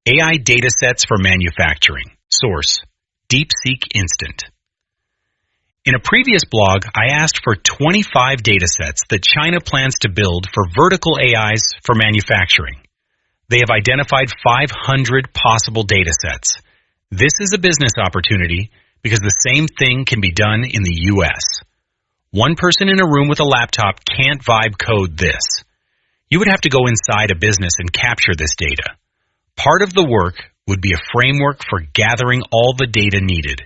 AI datasets for manufacturing. Source: DeepSeek Instant. In a previous blog, I asked for 25 datasets that China plans to build for vertical AIs for manufacturing. They have identified 500 possible datasets. This is a business opportunity because the same thing can be done in the U.S. One person in a room with a laptop can't vibe code this. You would have to go inside a business and capture this data. Part of the work would be a framework for gathering all the data needed.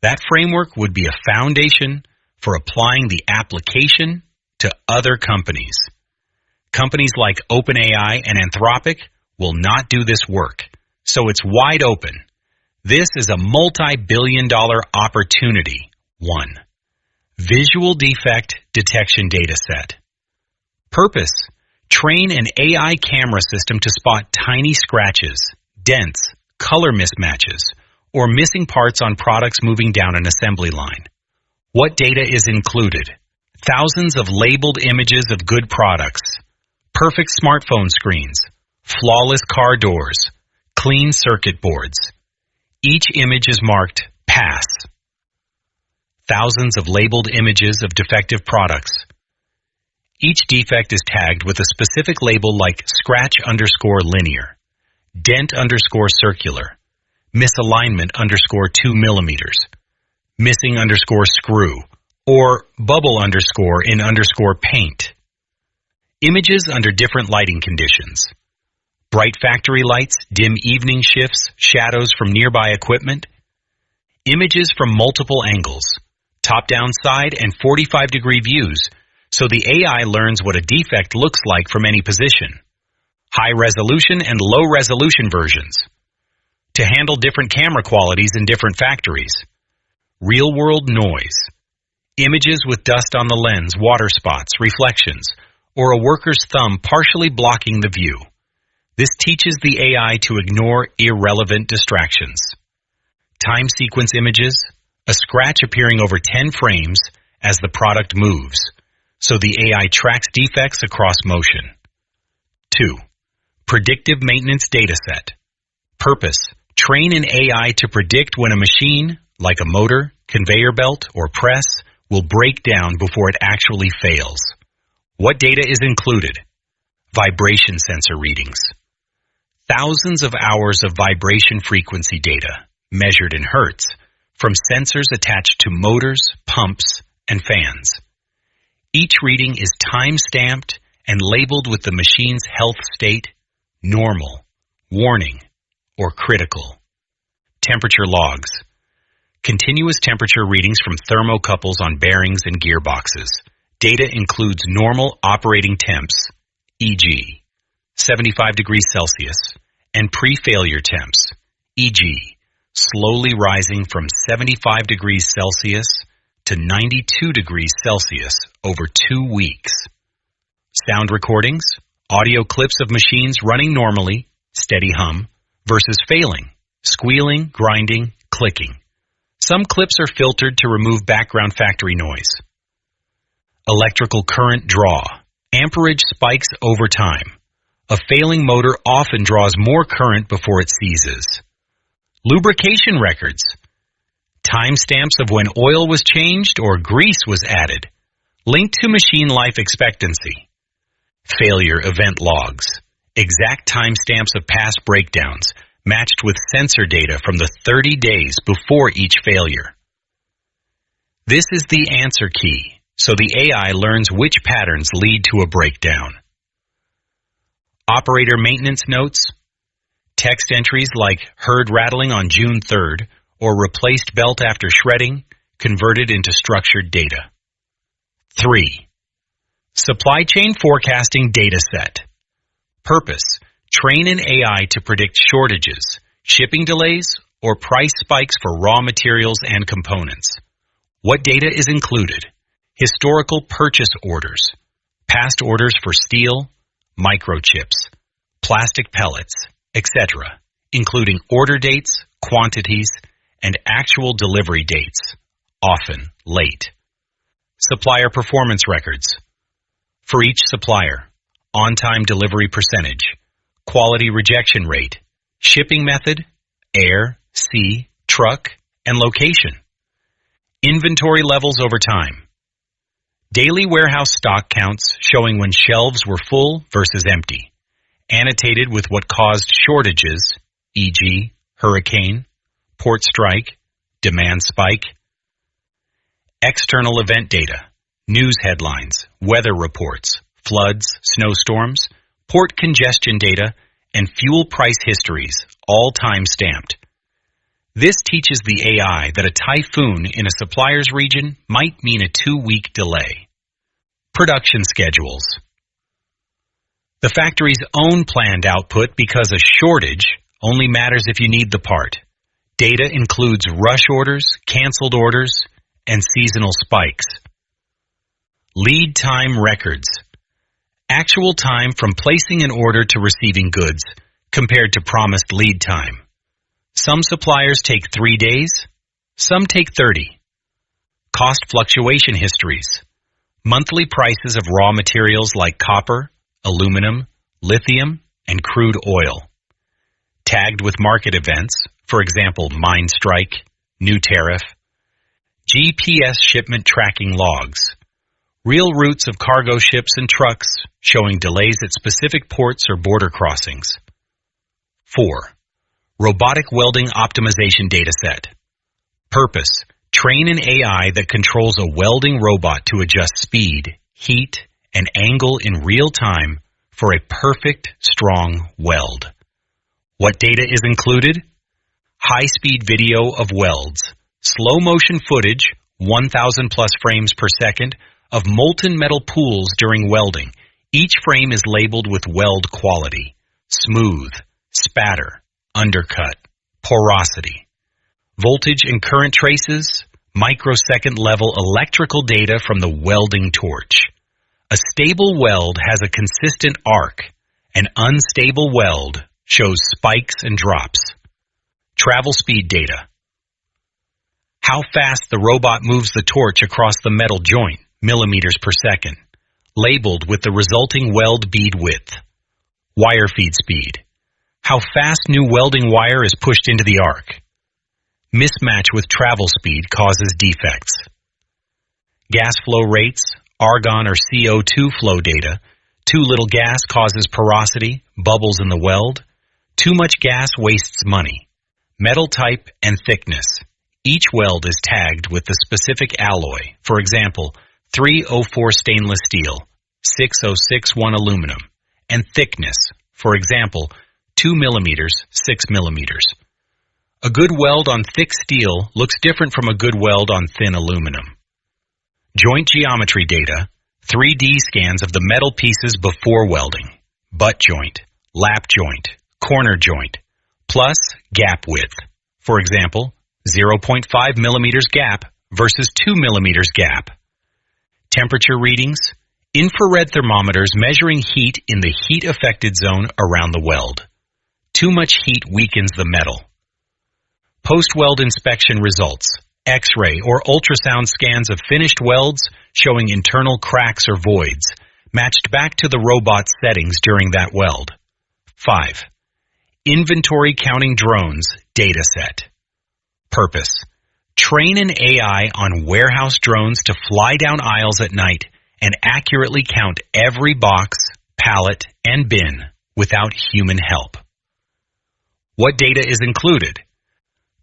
That framework would be a foundation for applying the application to other companies. Companies like OpenAI and Anthropic will not do this work, so it's wide open. This is a multi-billion-dollar opportunity. 1. Visual defect detection dataset. Purpose: train an AI camera system to spot tiny scratches, dents, color mismatches, or missing parts on products moving down an assembly line. What data is included? Thousands of labeled images of good products, perfect smartphone screens, flawless car doors, clean circuit boards. Each image is marked pass. Thousands of labeled images of defective products. Each defect is tagged with a specific label like scratch_linear, dent_circular, misalignment _2 millimeters, missing _screw, or bubble in paint. Images under different lighting conditions. Bright factory lights, dim evening shifts, shadows from nearby equipment. Images from multiple angles, top-down side and 45-degree views, so the AI learns what a defect looks like from any position. High-resolution and low-resolution versions, to handle different camera qualities in different factories. Real-world noise, images with dust on the lens, water spots, reflections, or a worker's thumb partially blocking the view. This teaches the AI to ignore irrelevant distractions. Time sequence images, a scratch appearing over 10 frames as the product moves, so the AI tracks defects across motion. 2. Predictive maintenance dataset. Purpose: train an AI to predict when a machine, like a motor, conveyor belt, or press, will break down before it actually fails. What data is included? Vibration sensor readings. Thousands of hours of vibration frequency data, measured in hertz, from sensors attached to motors, pumps, and fans. Each reading is time-stamped and labeled with the machine's health state: normal, warning, or critical. Temperature logs. Continuous temperature readings from thermocouples on bearings and gearboxes. Data includes normal operating temps, e.g., 75 degrees Celsius, and pre-failure temps, e.g., slowly rising from 75 degrees Celsius to 92 degrees Celsius over 2 weeks. Sound recordings, audio clips of machines running normally, steady hum, versus failing, squealing, grinding, clicking. Some clips are filtered to remove background factory noise. Electrical current draw. Amperage spikes over time. A failing motor often draws more current before it seizes. Lubrication records. Timestamps of when oil was changed or grease was added, linked to machine life expectancy. Failure event logs. Exact timestamps of past breakdowns, matched with sensor data from the 30 days before each failure. This is the answer key, so the AI learns which patterns lead to a breakdown. Operator maintenance notes. Text entries like heard rattling on June 3rd or replaced belt after shredding, converted into structured data. 3. Supply chain forecasting dataset. Purpose: train an AI to predict shortages, shipping delays, or price spikes for raw materials and components. What data is included? Historical purchase orders, past orders for steel, microchips, plastic pellets, etc., including order dates, quantities, and actual delivery dates, often late. Supplier performance records. For each supplier, on-time delivery percentage, quality rejection rate, shipping method, air, sea, truck, and location. Inventory levels over time. Daily warehouse stock counts showing when shelves were full versus empty, annotated with what caused shortages, e.g., hurricane, port strike, demand spike. External event data, news headlines, weather reports, floods, snowstorms, port congestion data, and fuel price histories, all time-stamped. This teaches the AI that a typhoon in a supplier's region might mean a 2-week delay. Production schedules. The factory's own planned output because a shortage only matters if you need the part. Data includes rush orders, canceled orders, and seasonal spikes. Lead time records. Actual time from placing an order to receiving goods compared to promised lead time. Some suppliers take 3 days, some take 30. Cost fluctuation histories. Monthly prices of raw materials like copper, aluminum, lithium, and crude oil. Tagged with market events, for example, mine strike, new tariff. GPS shipment tracking logs. Real routes of cargo ships and trucks showing delays at specific ports or border crossings. 4. Robotic welding optimization dataset. Purpose: train an AI that controls a welding robot to adjust speed, heat, and angle in real time for a perfect, strong weld. What data is included? High-speed video of welds, slow-motion footage, 1,000 plus frames per second, of molten metal pools during welding. Each frame is labeled with weld quality: smooth, spatter, undercut, porosity. Voltage and current traces, microsecond-level electrical data from the welding torch. A stable weld has a consistent arc. An unstable weld shows spikes and drops. Travel speed data. How fast the robot moves the torch across the metal joint, millimeters per second, labeled with the resulting weld bead width. Wire feed speed. How fast new welding wire is pushed into the arc. Mismatch with travel speed causes defects. Gas flow rates, argon or CO2 flow data. Too little gas causes porosity, bubbles in the weld. Too much gas wastes money. Metal type and thickness. Each weld is tagged with the specific alloy, for example, 304 stainless steel, 6061 aluminum, and thickness, for example, 2 millimeters, 6 millimeters. A good weld on thick steel looks different from a good weld on thin aluminum. Joint geometry data, 3D scans of the metal pieces before welding, butt joint, lap joint, corner joint, plus gap width. For example, 0.5 millimeters gap versus 2 millimeters gap. Temperature readings, infrared thermometers measuring heat in the heat-affected zone around the weld. Too much heat weakens the metal. Post-weld inspection results, X-ray or ultrasound scans of finished welds showing internal cracks or voids, matched back to the robot's settings during that weld. 5. Inventory counting drones dataset. Purpose: train an AI on warehouse drones to fly down aisles at night and accurately count every box, pallet, and bin without human help. What data is included?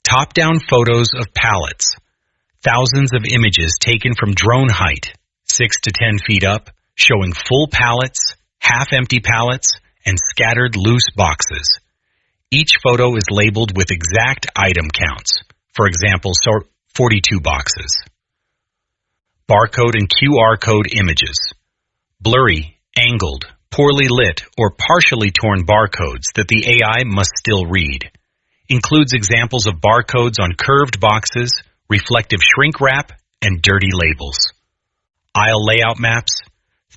Top-down photos of pallets, thousands of images taken from drone height, 6 to 10 feet up, showing full pallets, half-empty pallets, and scattered loose boxes. Each photo is labeled with exact item counts, for example, 42 boxes. Barcode and QR code images. Blurry, angled, poorly lit, or partially torn barcodes that the AI must still read. Includes examples of barcodes on curved boxes, reflective shrink wrap, and dirty labels. Aisle layout maps.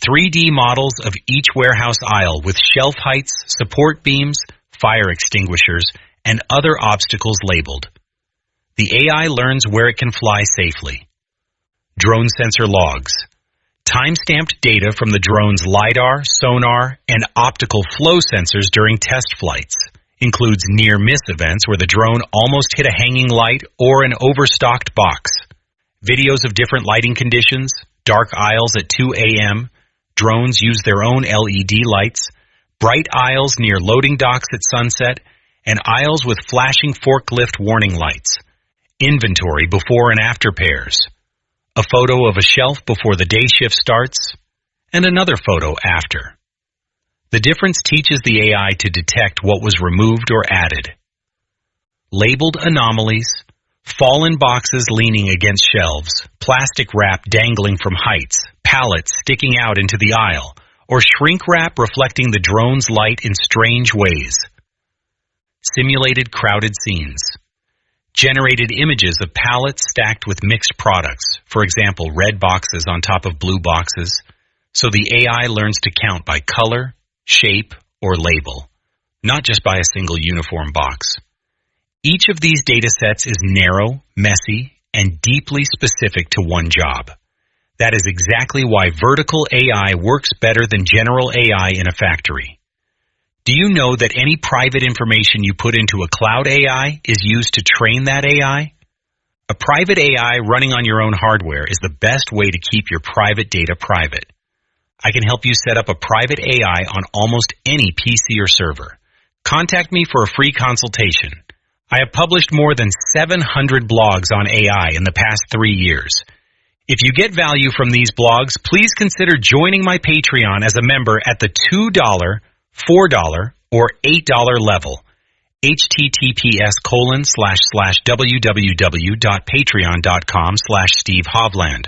3D models of each warehouse aisle with shelf heights, support beams, fire extinguishers, and other obstacles labeled. The AI learns where it can fly safely. Drone sensor logs. Time-stamped data from the drone's LiDAR, sonar, and optical flow sensors during test flights, Includes near-miss events where the drone almost hit a hanging light or an overstocked box. Videos of different lighting conditions, dark aisles at 2 a.m., drones use their own LED lights, bright aisles near loading docks at sunset, and aisles with flashing forklift warning lights. Inventory before and after pairs. A photo of a shelf before the day shift starts, and another photo after. The difference teaches the AI to detect what was removed or added. Labeled anomalies, fallen boxes leaning against shelves, plastic wrap dangling from heights, pallets sticking out into the aisle, or shrink wrap reflecting the drone's light in strange ways. Simulated crowded scenes. Generated images of pallets stacked with mixed products, for example, red boxes on top of blue boxes, so the AI learns to count by color, shape, or label, not just by a single uniform box. Each of these datasets is narrow, messy, and deeply specific to one job. That is exactly why vertical AI works better than general AI in a factory. Do you know that any private information you put into a cloud AI is used to train that AI? A private AI running on your own hardware is the best way to keep your private data private. I can help you set up a private AI on almost any PC or server. Contact me for a free consultation. I have published more than 700 blogs on AI in the past 3 years. If you get value from these blogs, please consider joining my Patreon as a member at the $2, $4, or $8 level. https://www.patreon.com/Steve Hovland.